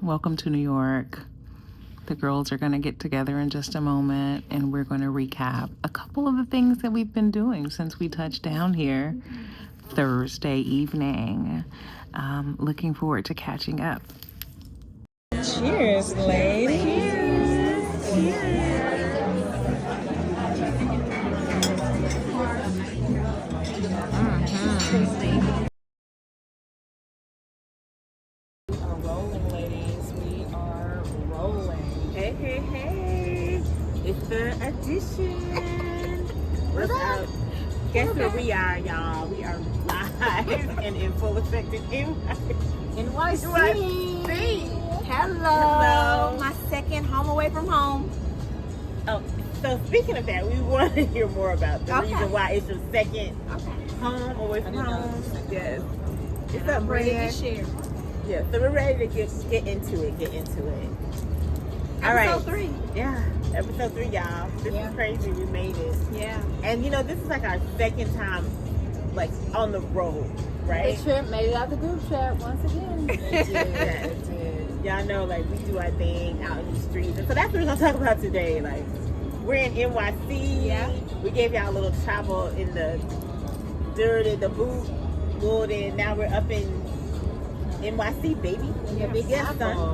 Welcome to New York. The girls are going to get together in just a moment and we're going to recap a couple of the things that we've been doing since we touched down here Thursday evening. Looking forward to catching up. Cheers, ladies. Cheers. It's the edition. What's up? Guess where we are, y'all? We are live and in full effect in NYC. Hello. My second home away from home. Oh, so speaking of that, we want to hear more about the reason why it's your second home away from home. Yes. It's up, ready to share. Yeah, so we're ready to get into it. All right. Episode 3. Yeah, episode 3, y'all. This is crazy. We made it. Yeah. And this is like our second time, like, on the road, right? The trip made it out the group chat once again. It did. Y'all know, like, we do our thing out in the streets. And so that's what we're going to talk about today. Like, we're in NYC. Yeah. We gave y'all a little travel in the dirt and the boot building. Now we're up in NYC, baby. Your big son.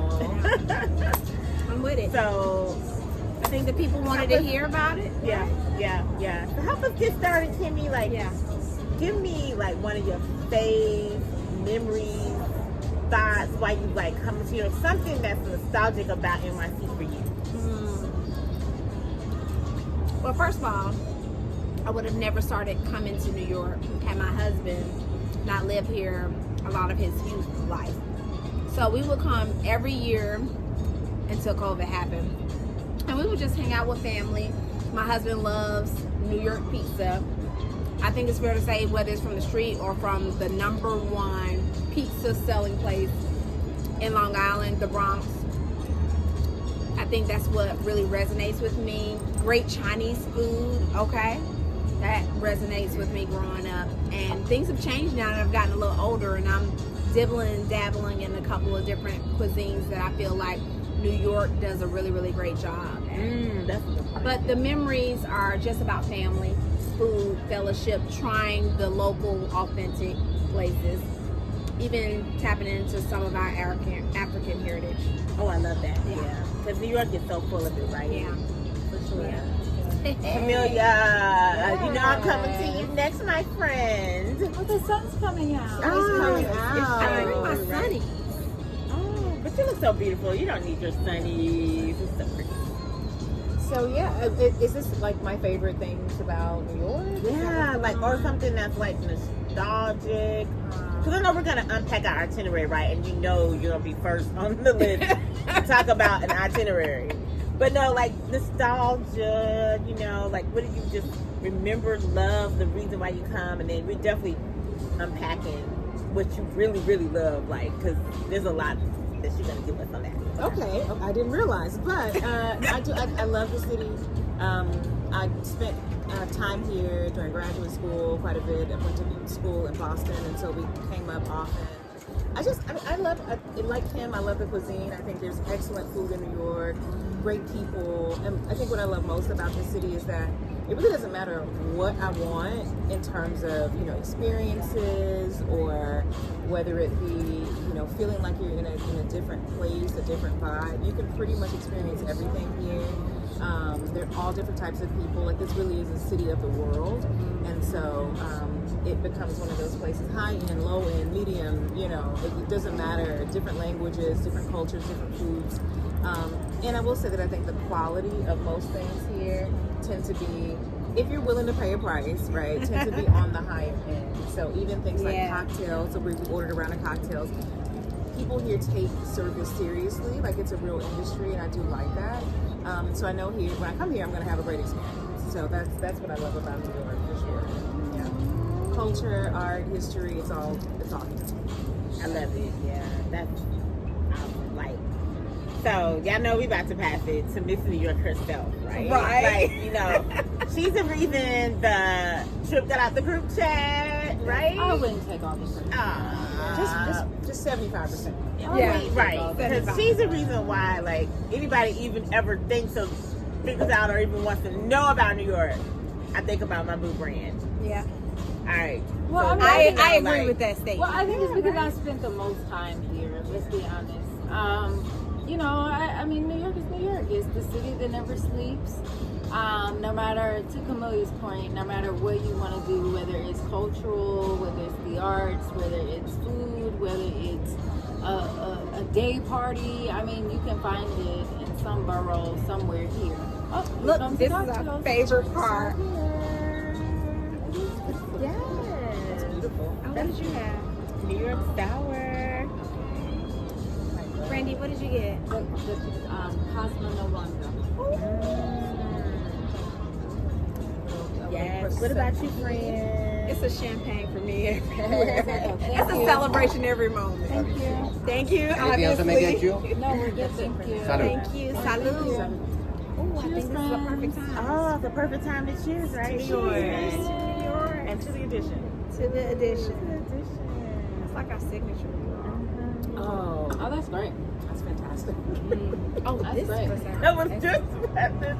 I'm with it. So I think the people wanted to hear about it. Yeah. So help us get started, Kimmy. Like, give me like one of your fave memories, thoughts, why you like coming to New York, something that's nostalgic about NYC for you. Well, first of all, I would have never started coming to New York had my husband not lived here a lot of his youth life. So we would come every year until COVID happened. And we would just hang out with family. My husband loves New York pizza. I think it's fair to say whether it's from the street or from the #1 pizza selling place in Long Island, the Bronx. I think that's what really resonates with me. Great Chinese food, okay? That resonates with me growing up. And things have changed now that I've gotten a little older and I'm dibbling and dabbling in a couple of different cuisines that I feel like New York does a really, really great job at. But the memories are just about family, food, fellowship, trying the local, authentic places, even tapping into some of our African heritage. Oh, I love that. Yeah. Because New York is so full of it, right? Yeah. For sure. Yeah. Amelia, I'm coming to you next, my friend. Oh, the sun's coming out. I bring my sunnies. But you look so beautiful. You don't need your sunnies. It's so pretty. So is this like my favorite things about New York? Yeah, like or something that's like nostalgic. Because I know we're gonna unpack our itinerary, right? And you're gonna be first on the list to talk about an itinerary. But no, like nostalgia. Like what do you just remember, love, the reason why you come, and then we're definitely unpacking what you really, really love, like because there's a lot that she's gonna give us on that. Okay, I didn't realize, but I do. I love the city. I spent time here during graduate school quite a bit. I went to school in Boston, and so we came up often. I like him. I love the cuisine. I think there's excellent food in New York, great people, and I think what I love most about the city is that it really doesn't matter what I want in terms of experiences or whether it be feeling like you're in a different place, a different vibe. You can pretty much experience everything here. They're all different types of people. Like this really is a city of the world, and so it becomes one of those places, high end, low end, medium. It doesn't matter. Different languages, different cultures, different foods. And I will say that I think the quality of most things here tend to be, if you're willing to pay a price, right, tend to be on the higher end. So even things like cocktails, so we ordered a round of cocktails. People here take service seriously, like it's a real industry, and I do like that. So I know here, when I come here, I'm going to have a great experience. So that's what I love about New York, for sure. Yeah. Culture, art, history, it's all here. I love it. Yeah, that's like. So y'all know we about to pass it to Miss New York herself, right? Right. Like she's the reason the trip got out the group chat, right? I wouldn't take all the credit. Just 75%. Yeah. Right. Because she's the reason why, like, anybody even ever thinks of, figures out, or even wants to know about New York, I think about my boo brand. Yeah. All right. Well, So, I agree like, with that statement. Well, I think it's because I spent the most time here. Let's be honest. You know, I mean, New York is New York. It's the city that never sleeps. No matter, to Camille's point, no matter what you want to do, whether it's cultural, whether it's the arts, whether it's food, whether it's a day party, I mean, you can find it in some borough somewhere here. Oh, Look, this is our favorite part. Yes. What did you have? New York sour. Brandy, what did you get? The Cosmo Novanda. Yes. What about you, friend? It's a champagne for me everywhere. Thank It's a you. celebration every moment. Thank you. Thank you. Anything else I may get you? No, we're good. Thank you. Salud. Thank you. Salud. Oh, I think this is the perfect time. Oh, it's the perfect time to cheers, right? To yours. Cheers. To yours. And to the addition. To the addition. It's like our signature. Oh, Oh, that's great. that's fantastic. Oh, That's this great. was That was just what this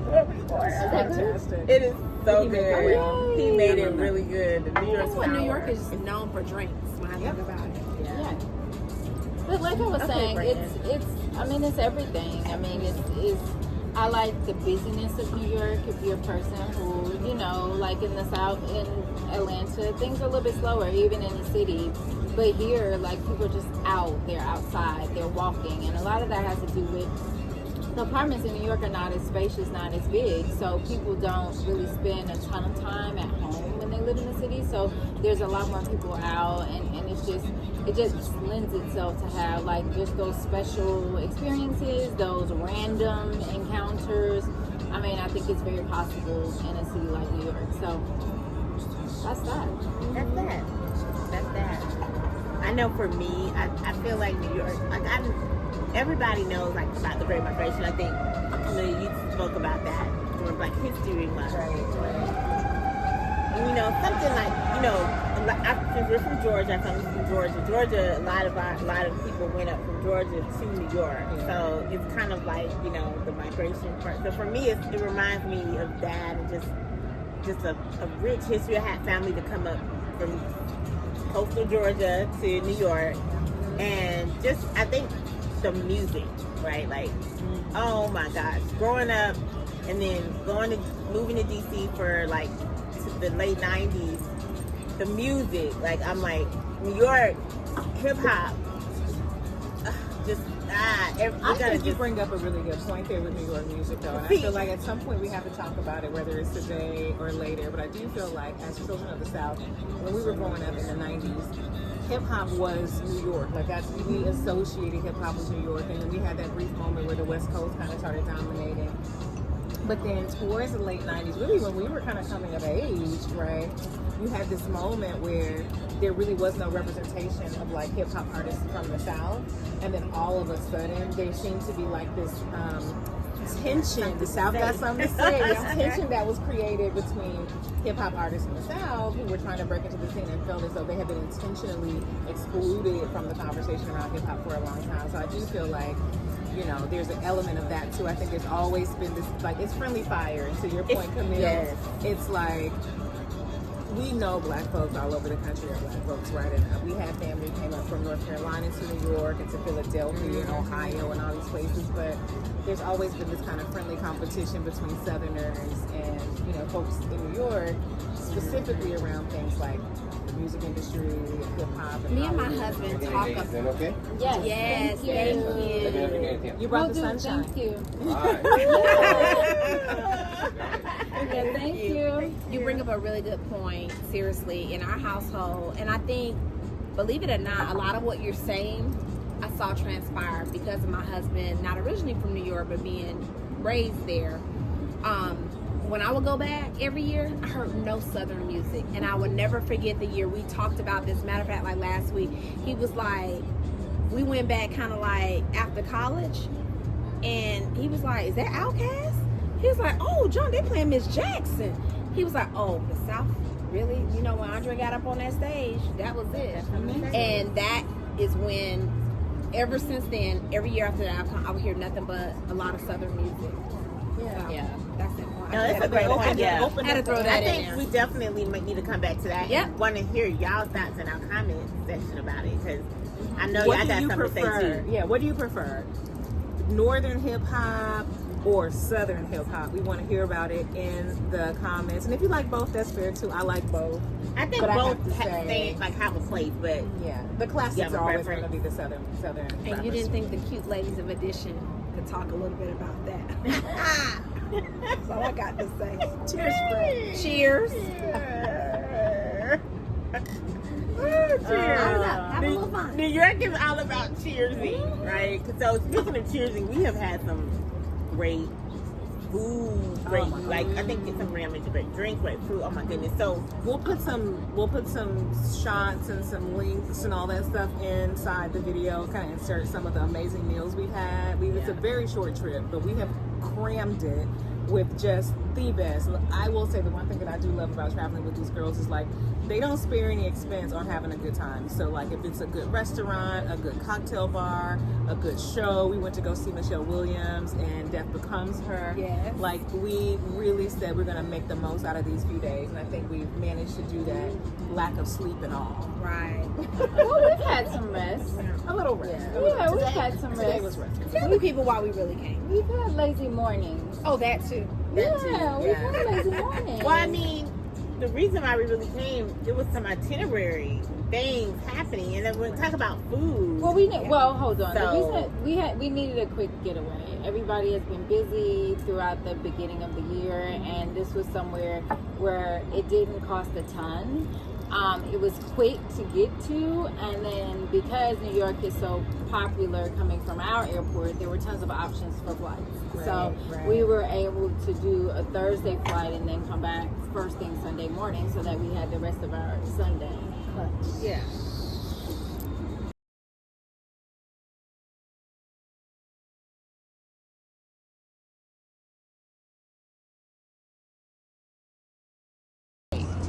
was. Fantastic. It is so He made good. it well. He made it really good. The New York That's what New sour. York is known for drinks when I think about it. Yeah. But like I was Okay, saying, Brandon. it's I mean, it's everything. I mean, it's I like the busyness of New York. If you're a person who, you know, like in the South, in Atlanta, things are a little bit slower, even in the city. But here, like, people are just out, they're outside, they're walking. And a lot of that has to do with the apartments in New York are not as spacious, not as big. So people don't really spend a ton of time at home when they live in the city. So there's a lot more people out, and it's just, it just lends itself to have like just those special experiences, those random encounters. I mean, I think it's very possible in a city like New York. So that's that. That's that. That's that. I know for me, I feel like New York, like everybody knows like about the Great Migration. I think you spoke about that during Black History Month. And, you know, something like, you know, since we're from Georgia, I'm from Georgia. Georgia, a lot of people went up from Georgia to New York. So it's kind of like, you know, the migration part. So for me, it reminds me of that, and just a rich history. I had family to come up from coastal Georgia to New York, and just, I think the music, right? Like, oh my gosh, growing up and then moving to DC for like the late 90s, the music, like, I'm like, New York hip hop, I think you bring up a really good point there with New York music, though, and I feel like at some point we have to talk about it, whether it's today or later. But I do feel like, as children of the South, when we were growing up in the '90s, hip hop was New York. Like, that's, we associated hip hop with New York, and then we had that brief moment where the West Coast kind of started dominating. But then towards the late 90s, really when we were kind of coming of age, right, you had this moment where there really was no representation of like hip hop artists from the South. And then all of a sudden there seemed to be like this tension. The South got something to say. This tension that was created between hip hop artists in the South who were trying to break into the scene and felt as though they had been intentionally excluded from the conversation around hip hop for a long time. So I do feel like, you know, there's an element of that too. I think there's always been this, like, it's friendly fire. And to your point, Camille, yes. It's like, we know black folks all over the country are black folks, right? And we had family who came up from North Carolina to New York and to Philadelphia and Ohio and all these places, but there's always been this kind of friendly competition between Southerners and, you know, folks in New York, specifically around things like the music industry, hip hop. Me and my husband talk Is about. that okay? Yes, thank Let me know if you need you. anything else. You brought Will the do. sunshine. Thank you. All right. Yeah, thank you. You bring up a really good point, seriously, in our household. And I think, believe it or not, a lot of what you're saying, I saw transpire because of my husband, not originally from New York, but being raised there. When I would go back every year, I heard no Southern music. And I would never forget the year we talked about this. Matter of fact, like last week, he was like, we went back kind of like after college. And he was like, is that Outkast? He was like, oh, John, they playing Miss Jackson. He was like, oh, the South really, you know, when Andre got up on that stage, that was it. And that is when, ever since then, every year after that, I would hear nothing but a lot of Southern music. Yeah. That's important. No, it's a great point. Yeah. I had to throw that I in think there. we definitely might need to come back to that. Yep. And want to hear y'all's thoughts in our comment section about it, because I know What y'all do got you something to say prefer? too. Yeah, what do you prefer? Northern hip hop or Southern hip hop? We want to hear about it in the comments. And if you like both, that's fair too. I like both. I think But I both have to say- have a place, but Yeah, the classics Yeah, my are always preference. going to be the Southern. And you rappers. didn't think the cute ladies of Edition could talk a little bit about that. That's all I got to say. Cheers, friend. Cheers. Have a little fun. New York is all about cheersing, right? So speaking of cheersing, we have had some great food, great like I think get some ramen, great drink, great fruit. Oh my goodness! So We'll put some shots and some links and all that stuff inside the video. Kind of insert some of the amazing meals we've had. It's a very short trip, but we have crammed it with just the best. I will say the one thing that I do love about traveling with these girls is like they don't spare any expense on having a good time. So like if it's a good restaurant, a good cocktail bar, a good show. We went to go see Michelle Williams and Death Becomes Her. Yes. Like we really said we're gonna make the most out of these few days, and I think we've managed to do that. Lack of sleep and all. Right. Well, we've had some rest. A little rest. Yeah, we've had some Today rest. was rest. Tell the people why we really came. We've had lazy mornings. Oh, that too. Yeah, we've had lazy mornings. well, I mean, the reason why we really came, it was some itinerary things happening, and then we talk about food. Well, hold on. So- The reason we needed a quick getaway. Everybody has been busy throughout the beginning of the year, and this was somewhere where it didn't cost a ton. It was quick to get to, and then because New York is so popular coming from our airport, there were tons of options for flights. So we were able to do a Thursday flight and then come back first thing Sunday morning, so that we had the rest of our Sunday. Yeah.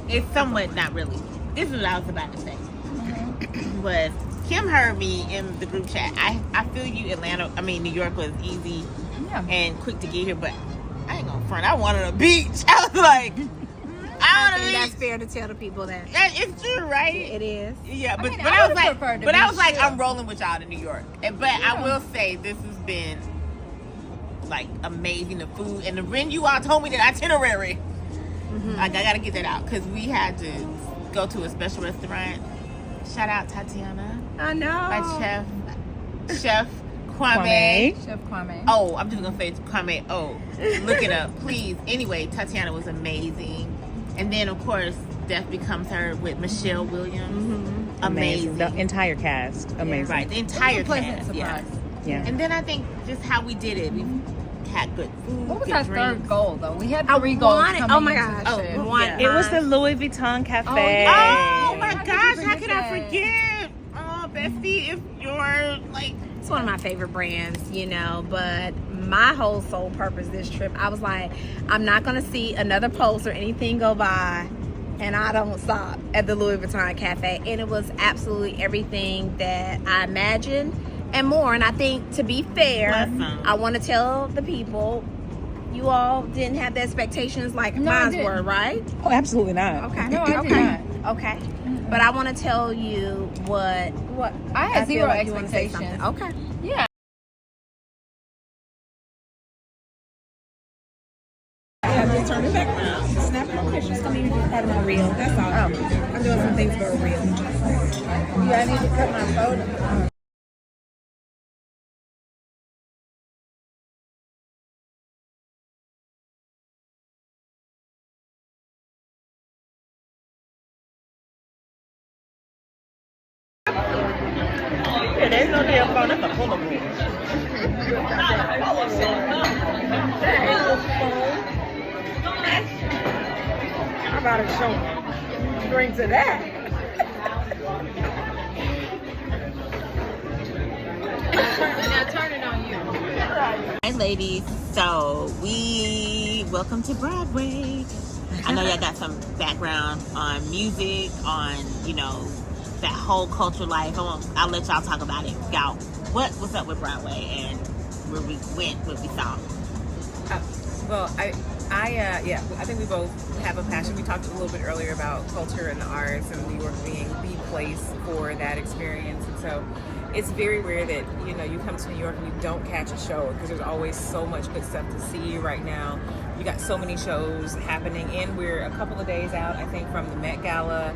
It's somewhat not really. This is what I was about to say. Was Kim heard me in the group chat. I feel you, New York was easy and quick to get here, but I ain't gonna front. I wanted a beach. I was like, I think that's fair to tell the people that. It's true, right? It is. Yeah, but mean, I I was would've preferred like, to be chill. I'm rolling with y'all to New York. But I will say this has been like amazing. The food and when you all told me the itinerary, like I gotta get that out because we had to go to a special restaurant. Shout out Tatiana, I know. my chef Kwame. Chef Kwame. Oh, I'm just gonna say Kwame. Oh, look it up, please. Anyway, Tatiana was amazing, and then of course, Death Becomes Her with Michelle Williams. Amazing. The entire cast, amazing. Right, the entire pleasant cast. surprise. Yeah. And then I think just how we did it, we had good food. What was good our drinks. third goal though? We had I 3 goals. wanted- coming oh my into gosh. the Oh, trip. yeah. It was the Louis Vuitton Cafe. Oh my How could gosh, you how could I forget forget? Oh, Bestie, if you're like, It's one of my favorite brands, you know, but my whole sole purpose this trip, I was like, I'm not going to see another post or anything go by and I don't stop at the Louis Vuitton Cafe. And it was absolutely everything that I imagined and more. And I think, to be fair, Awesome. I want to tell the people, you all didn't have the expectations like No, I mine didn't. were, right? Oh, absolutely not. Okay. No, I did okay. not. Okay. But I want to tell you what I had feel zero like you wanna say expectations. something. Okay. Yeah. I'm turning back around, snapping my pictures. I mean, part of my reel. That's all. I'm doing some things for a reel. Yeah, I need to cut my photo. yeah, there's no damn phone. That's a full of How about a show? Drink to that. Now turn it on you. Hi, ladies. So welcome to Broadway. I know y'all got some background on music, on, you know, that whole culture life. I'll let y'all talk about it. Y'all, what's up with Broadway and where we went, what we saw? Well, I think we both have a passion. We talked a little bit earlier about culture and the arts and New York being the place for that experience. And so it's very rare that, you know, you come to New York and you don't catch a show, because there's always so much good stuff to see right now. You got so many shows happening, and we're a couple of days out, I think, from the Met Gala,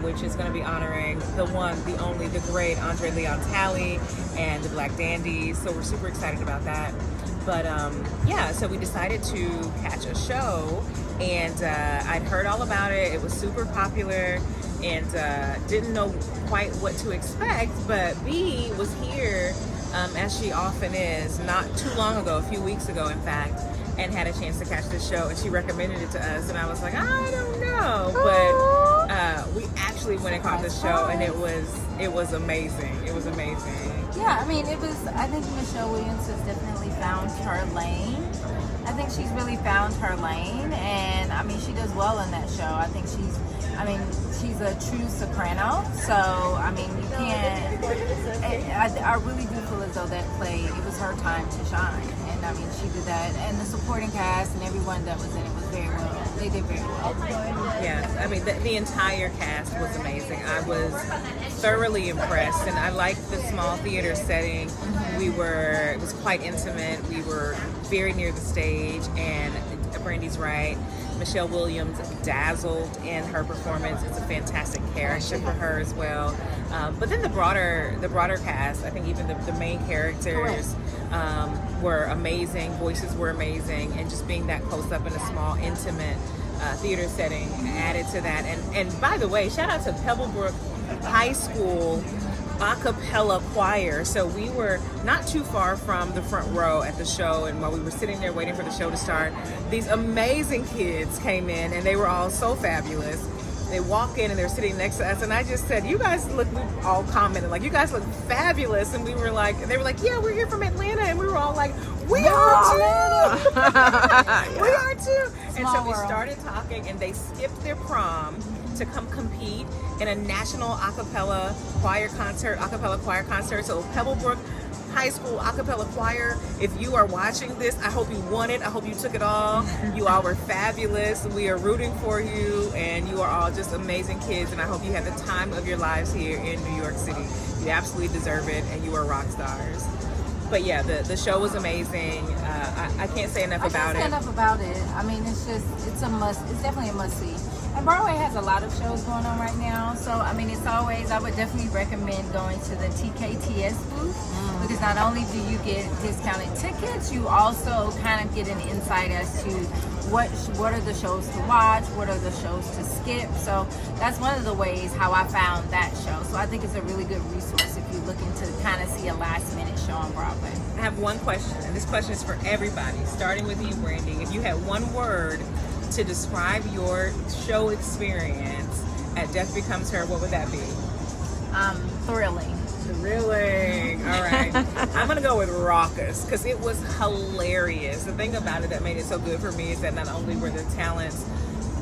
which is going to be honoring the one, the only, the great Andre Leon Talley and the Black Dandies. So we're super excited about that. But so we decided to catch a show, and I'd heard all about it. It was super popular, and didn't know quite what to expect. But B was here, as she often is, not too long ago, a few weeks ago, in fact, and had a chance to catch the show, and she recommended it to us, and I was like, I don't know, but we actually went and caught the show, and it was amazing. It was amazing. Yeah, I mean, I think Michelle Williams has definitely found her lane. I think she's really found her lane, and I mean, she does well in that show. I think she's a true soprano, so I mean, you can't, I really do feel as though that play, it was her time to shine, and I mean, she did that, and the supporting cast and everyone that was in it was very well, they did very well. Yes, I mean, the entire cast was amazing. I was thoroughly impressed, and I liked the small theater setting. It was quite intimate. We were very near the stage, and Brandy's right. Michelle Williams dazzled in her performance. It's a fantastic character for her as well. But then the broader cast, I think even the main characters were amazing. Voices were amazing, and just being that close up in a small, intimate theater setting added to that. And by the way, shout out to Pebblebrook High School a cappella choir. So we were not too far from the front row at the show, and while we were sitting there waiting for the show to start, these amazing kids came in, and they were all so fabulous. They walk in and they're sitting next to us, and I just said, you guys look, we all commented like, you guys look fabulous, and we were like, and they were like, yeah, we're here from Atlanta, and we were all like, we are too. We are too. And so we started talking, and they skipped their prom to come compete in a national a cappella choir concert. So Pebblebrook High School a cappella choir, if you are watching this, I hope you won it. I hope you took it all. You all were fabulous. We are rooting for you, and you are all just amazing kids, and I hope you had the time of your lives here in New York City. You absolutely deserve it, and you are rock stars. But yeah, the show was amazing. I can't say enough about it. I mean, it's a must. It's definitely a must see. And Broadway has a lot of shows going on right now, so I mean, I would definitely recommend going to the TKTS booth, because not only do you get discounted tickets, you also kind of get an insight as to what are the shows to watch, what are the shows to skip. So that's one of the ways how I found that show. So I think it's a really good resource if you're looking to kind of see a last minute show on Broadway. I have one question, and this question is for everybody, starting with you, Brandy. If you had one word to describe your show experience at Death Becomes Her, what would that be? Thrilling. Thrilling. All right. I'm going to go with raucous, because it was hilarious. The thing about it that made it so good for me is that not only were the talents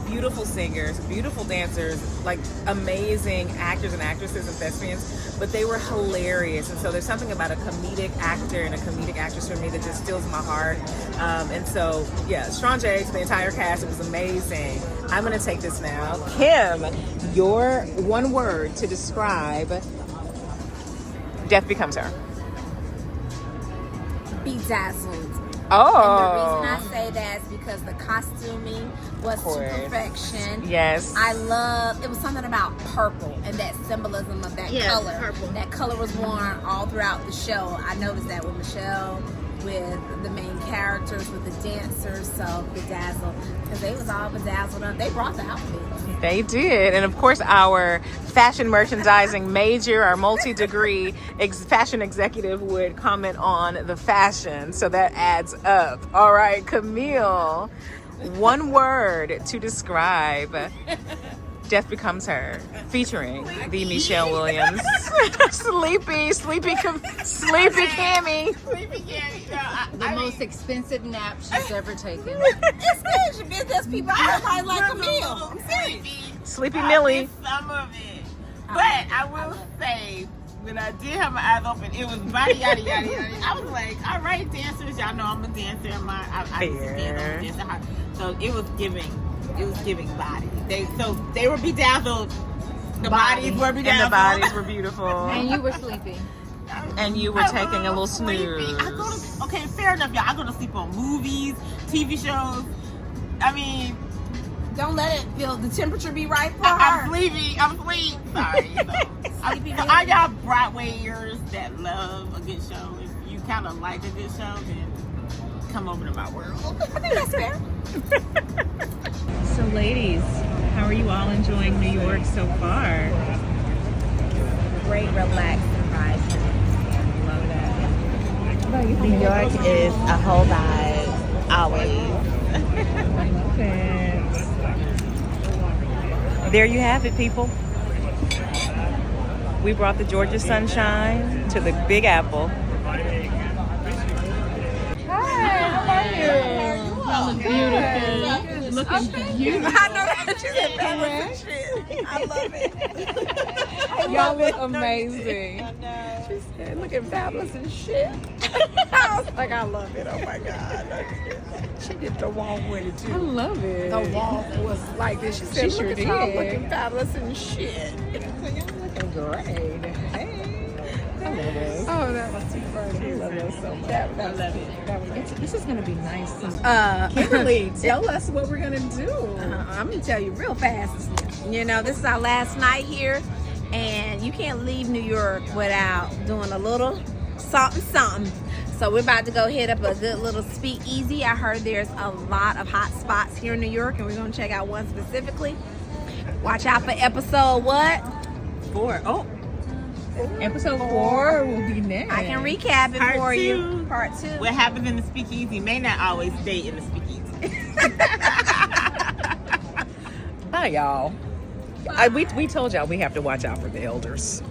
beautiful singers, beautiful dancers, like amazing actors and actresses and thespians, but they were hilarious. And so there's something about a comedic actor and a comedic actress for me that just steals my heart. And so, yeah, strong J to the entire cast. It was amazing. I'm going to take this now. Kim, your one word to describe Death Becomes Her. Bedazzled. Oh. And the reason I say that is because the costuming was to perfection. Yes. It was something about purple and that symbolism of that color. Purple. That color was worn all throughout the show. I noticed that with Michelle, with the main characters, with the dancers, so bedazzled. Because they was all bedazzled up. They brought the outfits. They did. And of course, our fashion merchandising major, our multi-degree fashion executive would comment on the fashion. So that adds up. All right, Camille, one word to describe Death Becomes Her, featuring the Michelle Williams. Sleepy Cammy. The most expensive nap she's ever taken. It's good. She business people. I probably like a meal. I'm serious. Sleepy Millie. Some of it. But I will say, when I did have my eyes open, it was body yada yada yada. I was like, all right, dancers, y'all know I'm a dancer. I used to dance, I'm a dancer. So it was giving body. They were bedazzled. The bodies were bedazzled. And the bodies were beautiful. And you were sleepy. And you were taking a little snooze. Okay, fair enough, y'all. I go to sleep on movies, TV shows. I mean, Don't let it feel the temperature be right for I'm her. sleepy. I'm asleep. Sorry. So, all y'all Broadwayers that love a good show, if you kind of like a good show, then come over to my world. I think that's fair. So, ladies, how are you all enjoying New York so far? Great, relaxed environment. Love that. New York is a whole vibe, always. I love it. There you have it, people. We brought the Georgia sunshine to the Big Apple. Looking beautiful. I know that you said I love it. Y'all look amazing. She said, looking fabulous and shit. I was like, I love it. Oh my God. She did the wall with it I too. love it. The wall was like this. She said, She look sure at y'all did. looking fabulous and shit. Looking great. Hey. I love it. Oh, that was too funny. I love that so much. That was it. This is going to be nice. Kimberly, tell us what we're gonna do. I'm gonna tell you real fast. You know, this is our last night here, and you can't leave New York without doing a little something. So we're about to go hit up a good little speakeasy. I heard there's a lot of hot spots here in New York, and we're gonna check out one specifically. Watch out for episode what? 4. Oh, Episode 4 will be next. I can recap it Part for two. you. Part 2. what happens in the speakeasy may not always stay in the speakeasy. Bye, y'all. We told y'all we have to watch out for the elders.